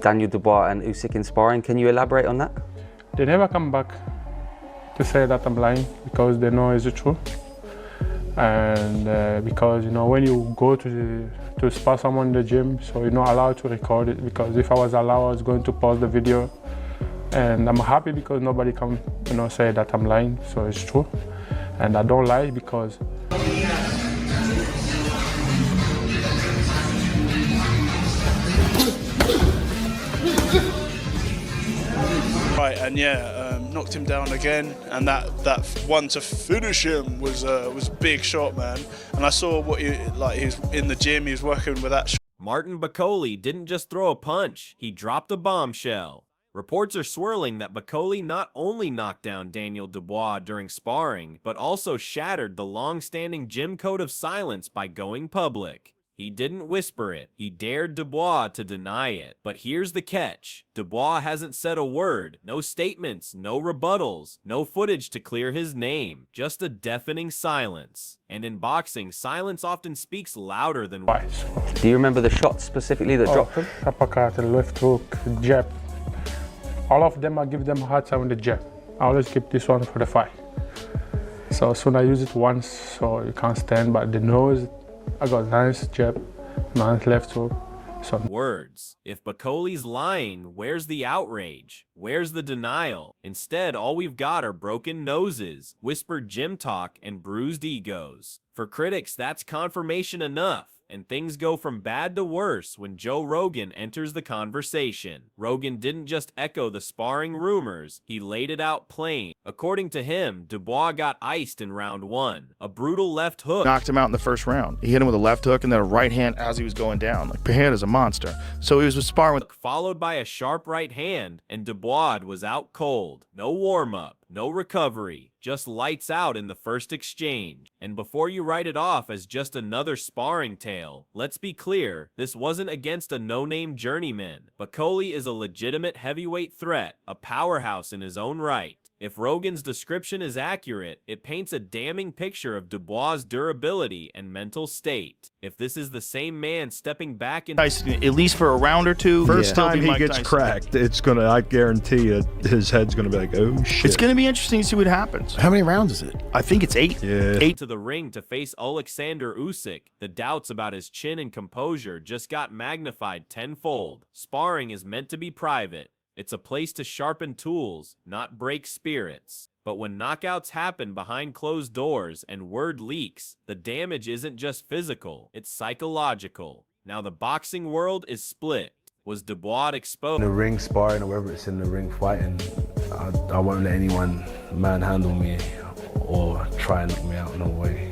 Daniel Dubois and Usyk in sparring. Can you elaborate on that? They never come back to say that I'm lying because they know it's the truth. And because, you know, when you go to spar someone in the gym, so you're not allowed to record it, because if I was allowed, I was going to pause the video. And I'm happy because nobody can, you know, say that I'm lying, so it's true. And I don't lie because right, and yeah, knocked him down again, and that one to finish him was a big shot, man. And I saw what he was in the gym, he was working with that. Martin Bakole didn't just throw a punch, he dropped a bombshell. Reports are swirling that Bakole not only knocked down Daniel Dubois during sparring, but also shattered the long-standing gym code of silence by going public. He didn't whisper it, he dared Dubois to deny it. But here's the catch. Dubois hasn't said a word, no statements, no rebuttals, no footage to clear his name, just a deafening silence. And in boxing, silence often speaks louder than words. Do you remember the shots specifically that dropped him? Uppercut, left hook, jab. All of them, I give them a hard time with the jab. I always keep this one for the fight. So soon I use it once, so you can't stand, but the nose, I got nice jab, nice left hook. So words. If Bakole's lying, where's the outrage? Where's the denial? Instead, all we've got are broken noses, whispered gym talk, and bruised egos. For critics, that's confirmation enough. And things go from bad to worse when Joe Rogan enters the conversation. Rogan didn't just echo the sparring rumors, he laid it out plain. According to him, Dubois got iced in round 1. A brutal left hook Knocked him out in the first round. He hit him with a left hook and then a right hand as he was going down. Like, Pereira's a monster. So he was sparring with... followed by a sharp right hand, and Dubois was out cold. No warm-up, no recovery. Just lights out in the first exchange. And before you write it off as just another sparring tale, let's be clear, this wasn't against a no-name journeyman. Bakole is a legitimate heavyweight threat, a powerhouse in his own right. If Rogan's description is accurate, it paints a damning picture of Dubois' durability and mental state. If this is the same man stepping back in Tyson, at least for a round or two. First time he gets cracked, it's gonna, I guarantee you, his head's gonna be like, oh shit. It's gonna be interesting to see what happens. How many rounds is it? I think it's 8. Yeah. 8 to the ring to face Oleksandr Usyk, the doubts about his chin and composure just got magnified tenfold. Sparring is meant to be private. It's a place to sharpen tools, not break spirits. But when knockouts happen behind closed doors and word leaks, the damage isn't just physical, it's psychological. Now the boxing world is split. Was Dubois exposed? In the ring sparring or whether it's in the ring fighting, I won't let anyone manhandle me or try and knock me out, no way.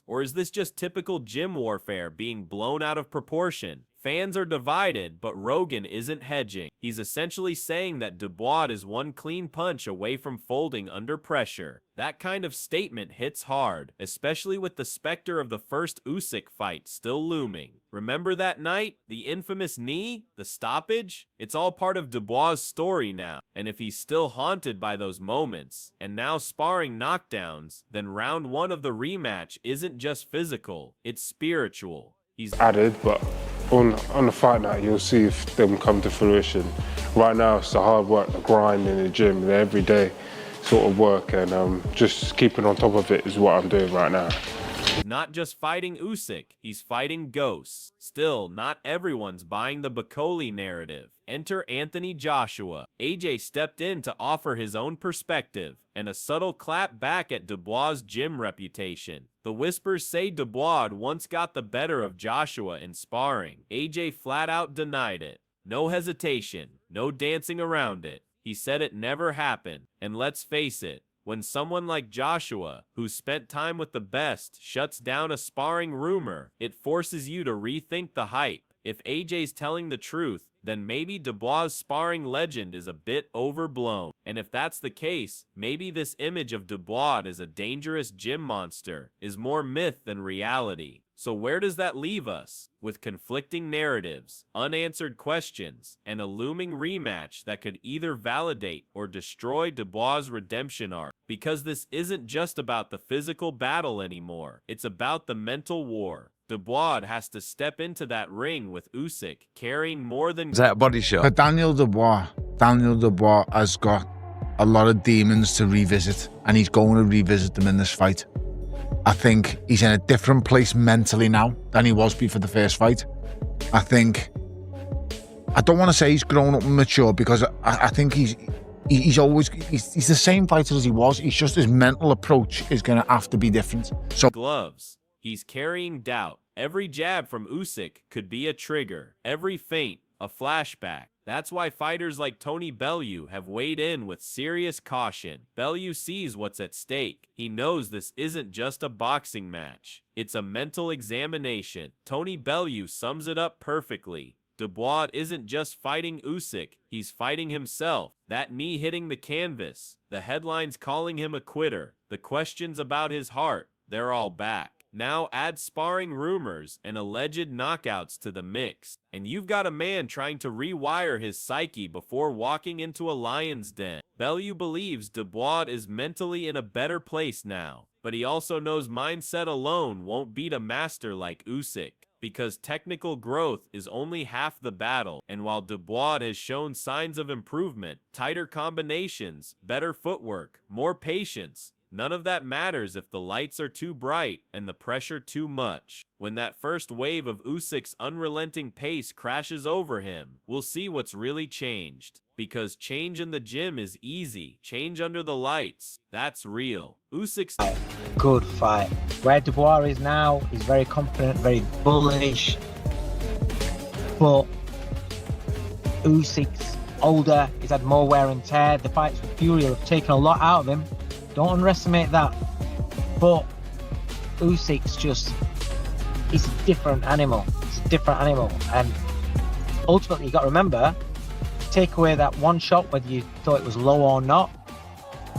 Or is this just typical gym warfare being blown out of proportion? Fans are divided, but Rogan isn't hedging. He's essentially saying that Dubois is one clean punch away from folding under pressure. That kind of statement hits hard, especially with the specter of the first Usyk fight still looming. Remember that night? The infamous knee? The stoppage? It's all part of Dubois' story now. And if he's still haunted by those moments, and now sparring knockdowns, then round 1 of the rematch isn't just physical, it's spiritual. He's added, but on the fight night, you'll see if them come to fruition. Right now, it's the hard work, the grind in the gym, the everyday sort of work, and just keeping on top of it is what I'm doing right now. not just fighting Usyk, he's fighting ghosts. Still, not everyone's buying the Bakole narrative. Enter Anthony Joshua. AJ stepped in to offer his own perspective, and a subtle clap back at Dubois' gym reputation. The whispers say Dubois once got the better of Joshua in sparring. AJ flat out denied it. No hesitation, no dancing around it. He said it never happened, and let's face it, when someone like Joshua, who's spent time with the best, shuts down a sparring rumor, it forces you to rethink the hype. If AJ's telling the truth, then maybe Dubois' sparring legend is a bit overblown. And if that's the case, maybe this image of Dubois as a dangerous gym monster is more myth than reality. So where does that leave us? With conflicting narratives, unanswered questions, and a looming rematch that could either validate or destroy Dubois' redemption arc. Because this isn't just about the physical battle anymore, it's about the mental war. Dubois has to step into that ring with Usyk, carrying more than... Is that a body shot? But Daniel Dubois has got a lot of demons to revisit, and he's going to revisit them in this fight. I think he's in a different place mentally now than he was before the first fight. I don't want to say he's grown up and mature, because I think he's the same fighter as he was. He's just, his mental approach is going to have to be different. So gloves. He's carrying doubt. Every jab from Usyk could be a trigger. Every feint, a flashback. That's why fighters like Tony Bellew have weighed in with serious caution. Bellew sees what's at stake. He knows this isn't just a boxing match. It's a mental examination. Tony Bellew sums it up perfectly. Dubois isn't just fighting Usyk, he's fighting himself. That knee hitting the canvas, the headlines calling him a quitter, the questions about his heart, they're all back. Now add sparring rumors and alleged knockouts to the mix, and you've got a man trying to rewire his psyche before walking into a lion's den. Bellew believes Dubois is mentally in a better place now, but he also knows mindset alone won't beat a master like Usyk, because technical growth is only half the battle. And while Dubois has shown signs of improvement, tighter combinations, better footwork, more patience, none of that matters if the lights are too bright and the pressure too much. When that first wave of Usyk's unrelenting pace crashes over him, we'll see what's really changed. Because change in the gym is easy. Change under the lights, that's real. Usyk's... Good fight. Where Dubois is now, he's very confident, very bullish. But Usyk's older, he's had more wear and tear. The fights with Fury have taken a lot out of him. Don't underestimate that. But Usyk's just, he's a different animal. It's a different animal. And ultimately, you got to remember, take away that one shot, whether you thought it was low or not,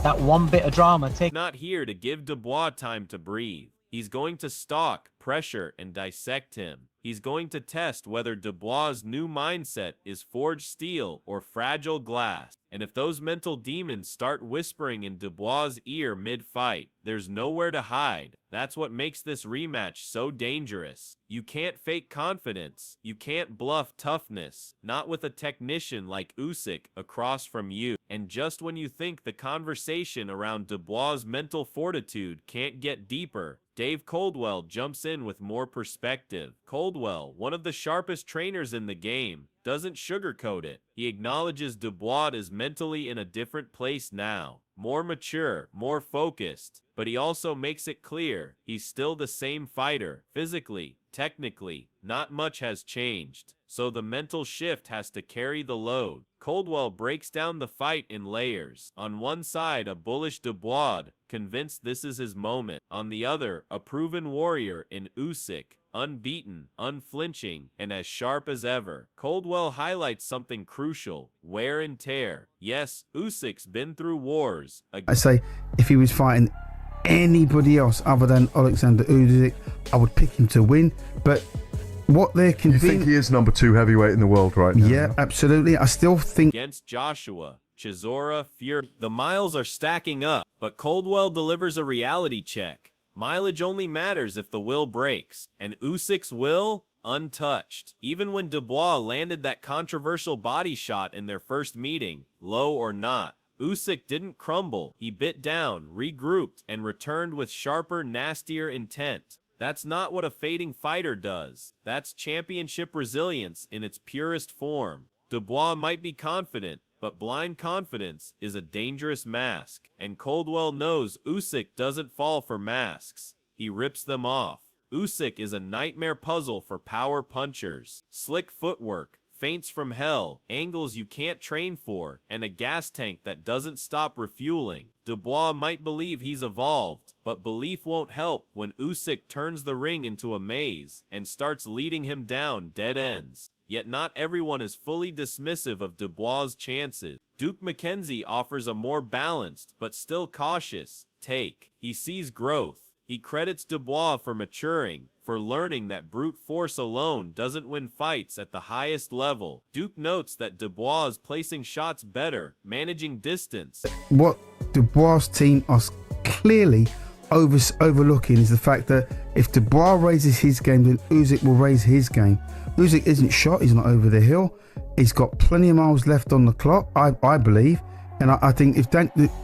that one bit of drama. Not here to give Dubois time to breathe. He's going to stalk, pressure, and dissect him. He's going to test whether Dubois' new mindset is forged steel or fragile glass. And if those mental demons start whispering in Dubois' ear mid-fight, there's nowhere to hide. That's what makes this rematch so dangerous. You can't fake confidence. You can't bluff toughness. Not with a technician like Usyk across from you. And just when you think the conversation around Dubois' mental fortitude can't get deeper, Dave Coldwell jumps in with more perspective. Coldwell, one of the sharpest trainers in the game, doesn't sugarcoat it. He acknowledges Dubois is mentally in a different place now, more mature, more focused, but he also makes it clear he's still the same fighter. Physically, technically, not much has changed, so the mental shift has to carry the load. Coldwell breaks down the fight in layers. On one side, a bullish Dubois, convinced this is his moment. On the other, a proven warrior in Usyk, unbeaten, unflinching, and as sharp as ever. Coldwell highlights something crucial: wear and tear. Yes, Usyk's been through wars. I say, if he was fighting anybody else other than Oleksandr Usyk, I would pick him to win. But what they're convinced... You think he is number 2 heavyweight in the world right now? Yeah, absolutely. I still think... Against Joshua, Chisora, Fury, the miles are stacking up, but Coldwell delivers a reality check. Mileage only matters if the will breaks, and Usyk's will, untouched. Even when Dubois landed that controversial body shot in their first meeting, low or not, Usyk didn't crumble. He bit down, regrouped, and returned with sharper, nastier intent. That's not what a fading fighter does. That's championship resilience in its purest form. Dubois might be confident, but blind confidence is a dangerous mask, and Coldwell knows Usyk doesn't fall for masks. He rips them off. Usyk is a nightmare puzzle for power punchers. Slick footwork, feints from hell, angles you can't train for, and a gas tank that doesn't stop refueling. Dubois might believe he's evolved, but belief won't help when Usyk turns the ring into a maze and starts leading him down dead ends. Yet not everyone is fully dismissive of Dubois' chances. Duke McKenzie offers a more balanced, but still cautious, take. He sees growth. He credits Dubois for maturing, for learning that brute force alone doesn't win fights at the highest level. Duke notes that Dubois is placing shots better, managing distance. What Dubois' team are clearly overlooking is the fact that if Dubois raises his game, then Usyk will raise his game. Usyk isn't shot, he's not over the hill. He's got plenty of miles left on the clock, I believe. And I think if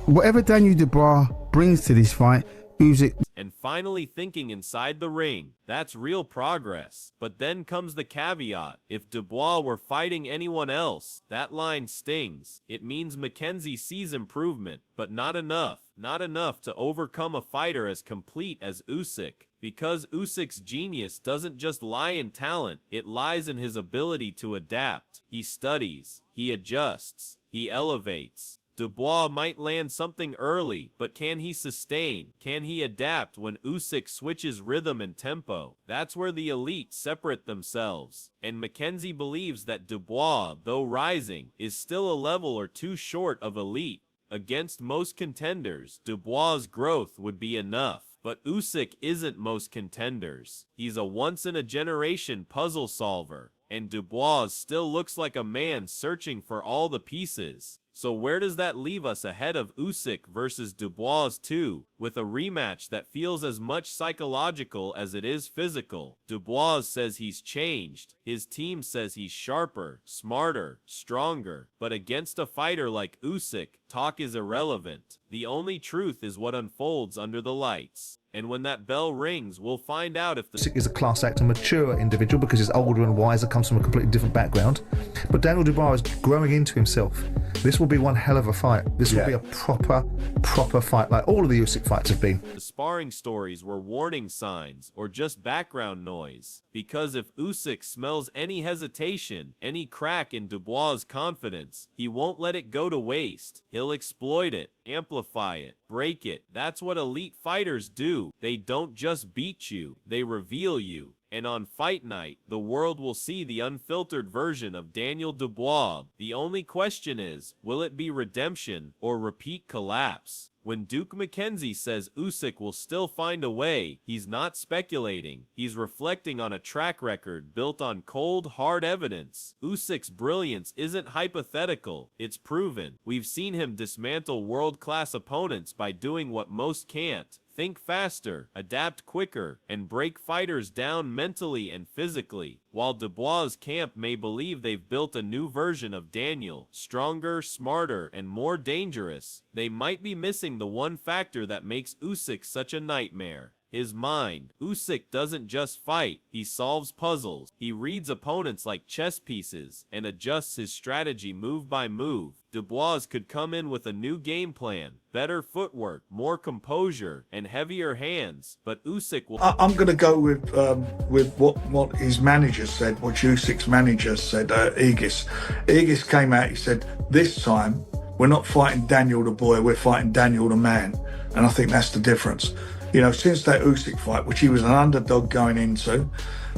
whatever Daniel Dubois brings to this fight, Usyk. And finally thinking inside the ring. That's real progress. But then comes the caveat. If Dubois were fighting anyone else, that line stings. It means Mackenzie sees improvement, but not enough. Not enough to overcome a fighter as complete as Usyk. Because Usyk's genius doesn't just lie in talent, it lies in his ability to adapt. He studies, he adjusts, he elevates. Dubois might land something early, but can he sustain? Can he adapt when Usyk switches rhythm and tempo? That's where the elite separate themselves. And Mackenzie believes that Dubois, though rising, is still a level or two short of elite. Against most contenders, Dubois' growth would be enough. But Usyk isn't most contenders. He's a once-in-a-generation puzzle solver. And Dubois still looks like a man searching for all the pieces. So where does that leave us ahead of Usyk versus Dubois 2, with a rematch that feels as much psychological as it is physical? Dubois says he's changed. His team says he's sharper, smarter, stronger. But against a fighter like Usyk, talk is irrelevant. The only truth is what unfolds under the lights. And when that bell rings, we'll find out if Usyk is a class act, a mature individual because he's older and wiser, comes from a completely different background. But Daniel Dubois is growing into himself. This will be one hell of a fight. This will be a proper fight, like all of the Usyk fights have been. The sparring stories were warning signs or just background noise. Because if Usyk smells any hesitation, any crack in Dubois' confidence, he won't let it go to waste. He'll exploit it, amplify it, break it. That's what elite fighters do. They don't just beat you, they reveal you. And on fight night, the world will see the unfiltered version of Daniel Dubois. The only question is, will it be redemption or repeat collapse? When Duke Mackenzie says Usyk will still find a way, he's not speculating. He's reflecting on a track record built on cold, hard evidence. Usyk's brilliance isn't hypothetical, it's proven. We've seen him dismantle world-class opponents by doing what most can't. Think faster, adapt quicker, and break fighters down mentally and physically. While Dubois' camp may believe they've built a new version of Daniel, stronger, smarter, and more dangerous, they might be missing the one factor that makes Usyk such a nightmare. His mind. Usyk doesn't just fight, he solves puzzles. He reads opponents like chess pieces and adjusts his strategy move by move. Dubois could come in with a new game plan, better footwork, more composure, and heavier hands, but Usyk will... I'm going to go with what his manager said, what Usyk's manager said, Aegis. Aegis came out, he said, this time, we're not fighting Daniel the boy, we're fighting Daniel the man. And I think that's the difference. You know, since that Usyk fight, which he was an underdog going into,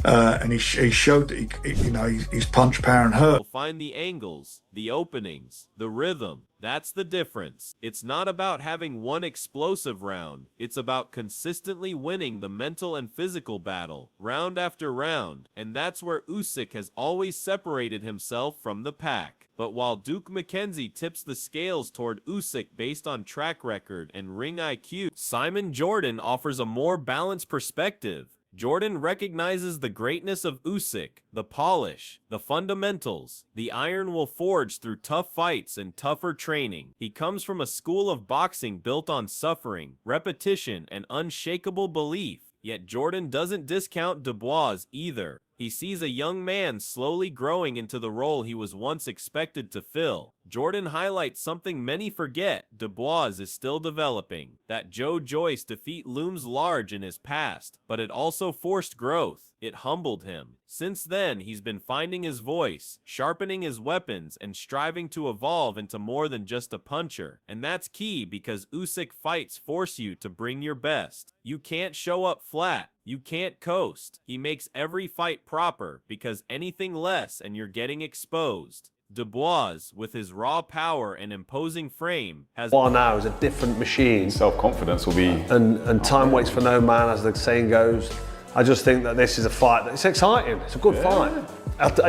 and he showed that his punch power and hurt. We'll find the angles, the openings, the rhythm. That's the difference. It's not about having one explosive round. It's about consistently winning the mental and physical battle, round after round. And that's where Usyk has always separated himself from the pack. But while Duke Mackenzie tips the scales toward Usyk based on track record and ring IQ, Simon Jordan offers a more balanced perspective. Jordan recognizes the greatness of Usyk, the polish, the fundamentals. The iron will forge through tough fights and tougher training. He comes from a school of boxing built on suffering, repetition, and unshakable belief. Yet Jordan doesn't discount Dubois either. He sees a young man slowly growing into the role he was once expected to fill. Jordan highlights something many forget: Dubois is still developing. That Joe Joyce defeat looms large in his past, but it also forced growth. It humbled him. Since then, he's been finding his voice, sharpening his weapons, and striving to evolve into more than just a puncher. And that's key because Usyk fights force you to bring your best. You can't show up flat. You can't coast. He makes every fight proper, because anything less and you're getting exposed. Dubois, with his raw power and imposing frame, has... What now is a different machine. Self-confidence will be... And time waits for no man, as the saying goes. I just think that this is a fight it's exciting. It's a good fight.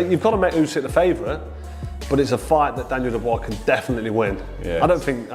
You've got to make Usyk the favourite, but it's a fight that Daniel Dubois can definitely win. Yeah. I don't think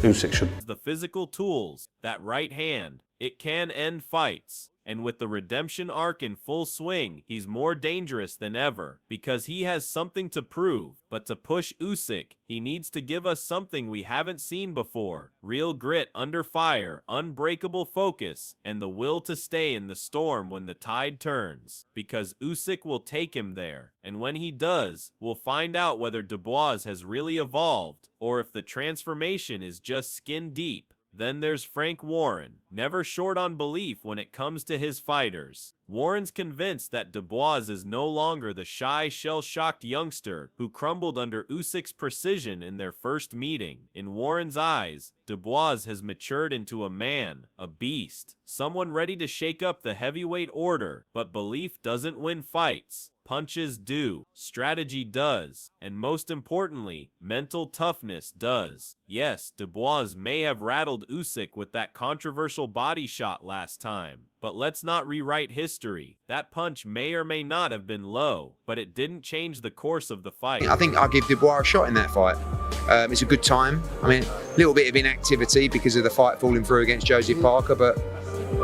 Usyk should. The physical tools, that right hand, it can end fights. And with the redemption arc in full swing, he's more dangerous than ever because he has something to prove. But to push Usyk, he needs to give us something we haven't seen before. Real grit under fire, unbreakable focus, and the will to stay in the storm when the tide turns. Because Usyk will take him there. And when he does, we'll find out whether Dubois has really evolved or if the transformation is just skin deep. Then there's Frank Warren, never short on belief when it comes to his fighters. Warren's convinced that Dubois is no longer the shy, shell-shocked youngster who crumbled under Usyk's precision in their first meeting. In Warren's eyes, Dubois has matured into a man, a beast, someone ready to shake up the heavyweight order, but belief doesn't win fights. Punches do, strategy does, and most importantly, mental toughness does. Yes, Dubois may have rattled Usyk with that controversial body shot last time, but let's not rewrite history. That punch may or may not have been low, but it didn't change the course of the fight. I think I'll give Dubois a shot in that fight. It's a good time. I mean, a little bit of inactivity because of the fight falling through against Joseph Parker, but,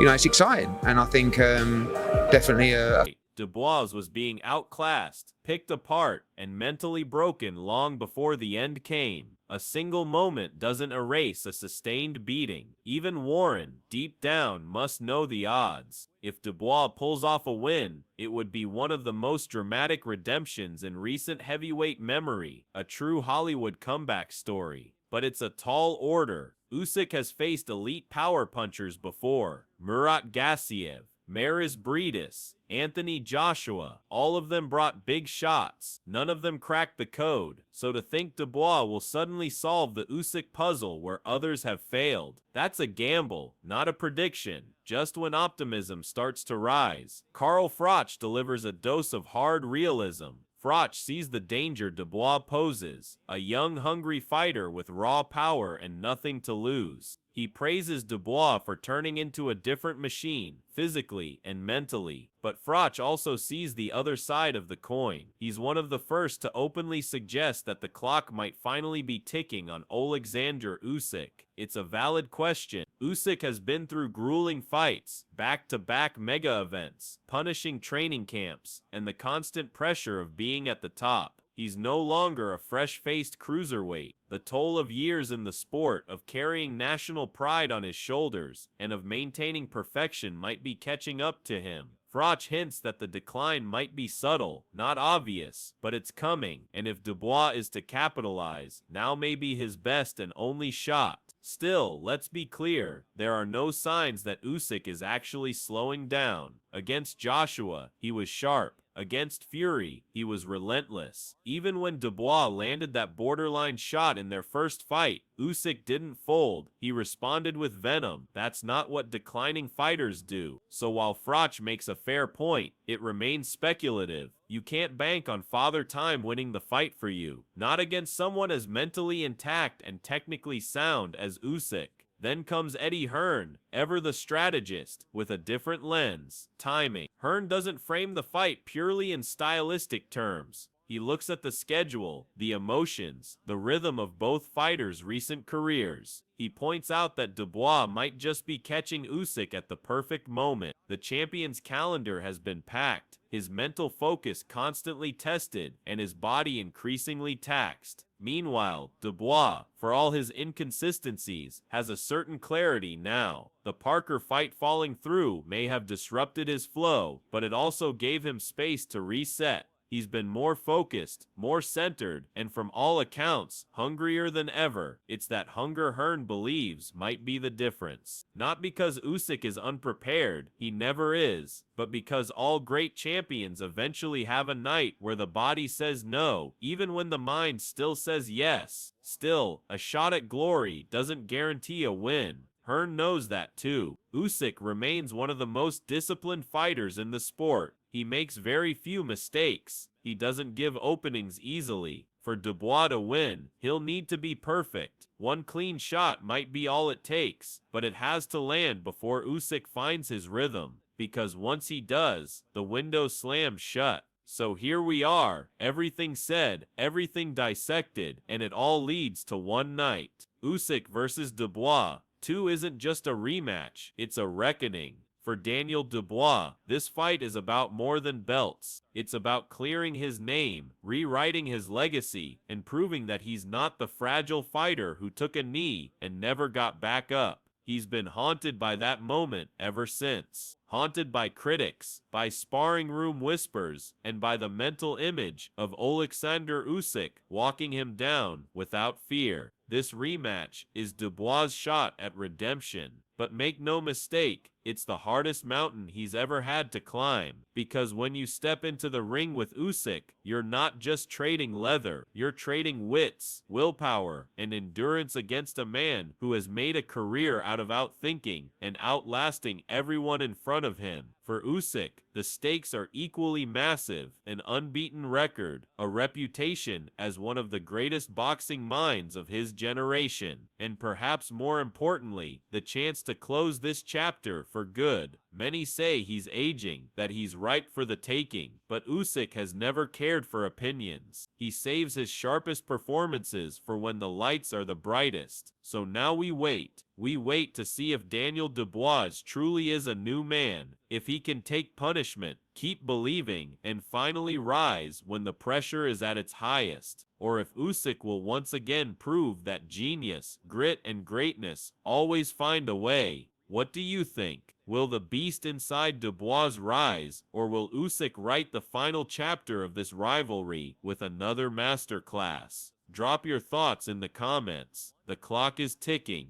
you know, it's exciting. And I think definitely a... Dubois was being outclassed, picked apart, and mentally broken long before the end came. A single moment doesn't erase a sustained beating. Even Warren, deep down, must know the odds. If Dubois pulls off a win, it would be one of the most dramatic redemptions in recent heavyweight memory, a true Hollywood comeback story. But it's a tall order. Usyk has faced elite power punchers before. Murat Gassiev, Maris Briedis, Anthony Joshua, all of them brought big shots. None of them cracked the code. So to think Dubois will suddenly solve the Usyk puzzle where others have failed, that's a gamble, not a prediction. Just when optimism starts to rise, Carl Froch delivers a dose of hard realism. Froch sees the danger Dubois poses, a young, hungry fighter with raw power and nothing to lose. He praises Dubois for turning into a different machine, physically and mentally. But Froch also sees the other side of the coin. He's one of the first to openly suggest that the clock might finally be ticking on Oleksandr Usyk. It's a valid question. Usyk has been through grueling fights, back-to-back mega events, punishing training camps, and the constant pressure of being at the top. He's no longer a fresh-faced cruiserweight. The toll of years in the sport, of carrying national pride on his shoulders, and of maintaining perfection might be catching up to him. Froch hints that the decline might be subtle, not obvious, but it's coming, and if Dubois is to capitalize, now may be his best and only shot. Still, let's be clear, there are no signs that Usyk is actually slowing down. Against Joshua, he was sharp. Against Fury, he was relentless. Even when Dubois landed that borderline shot in their first fight, Usyk didn't fold. He responded with venom. That's not what declining fighters do. So while Froch makes a fair point, it remains speculative. You can't bank on Father Time winning the fight for you. Not against someone as mentally intact and technically sound as Usyk. Then comes Eddie Hearn, ever the strategist, with a different lens, timing. Hearn doesn't frame the fight purely in stylistic terms. He looks at the schedule, the emotions, the rhythm of both fighters' recent careers. He points out that Dubois might just be catching Usyk at the perfect moment. The champion's calendar has been packed, his mental focus constantly tested, and his body increasingly taxed. Meanwhile, Dubois, for all his inconsistencies, has a certain clarity now. The Parker fight falling through may have disrupted his flow, but it also gave him space to reset. He's been more focused, more centered, and from all accounts, hungrier than ever. It's that hunger Hearn believes might be the difference. Not because Usyk is unprepared, he never is, but because all great champions eventually have a night where the body says no, even when the mind still says yes. Still, a shot at glory doesn't guarantee a win. Hearn knows that too. Usyk remains one of the most disciplined fighters in the sport. He makes very few mistakes. He doesn't give openings easily. For Dubois to win, he'll need to be perfect. One clean shot might be all it takes, but it has to land before Usyk finds his rhythm. Because once he does, the window slams shut. So here we are, everything said, everything dissected, and it all leads to one night. Usyk versus Dubois 2 isn't just a rematch, it's a reckoning. For Daniel Dubois, this fight is about more than belts. It's about clearing his name, rewriting his legacy, and proving that he's not the fragile fighter who took a knee and never got back up. He's been haunted by that moment ever since. Haunted by critics, by sparring room whispers, and by the mental image of Oleksandr Usyk walking him down without fear. This rematch is Dubois' shot at redemption. But make no mistake, it's the hardest mountain he's ever had to climb. Because when you step into the ring with Usyk, you're not just trading leather, you're trading wits, willpower, and endurance against a man who has made a career out of outthinking and outlasting everyone in front of him. For Usyk, the stakes are equally massive: an unbeaten record, a reputation as one of the greatest boxing minds of his generation, and perhaps more importantly, the chance to close this chapter for good. Many say he's aging, that he's ripe for the taking, but Usyk has never cared for opinions. He saves his sharpest performances for when the lights are the brightest. So now we wait. We wait to see if Daniel Dubois truly is a new man, if he can take punishment, keep believing, and finally rise when the pressure is at its highest, or if Usyk will once again prove that genius, grit, and greatness always find a way. What do you think? Will the beast inside Dubois rise, or will Usyk write the final chapter of this rivalry with another masterclass? Drop your thoughts in the comments. The clock is ticking,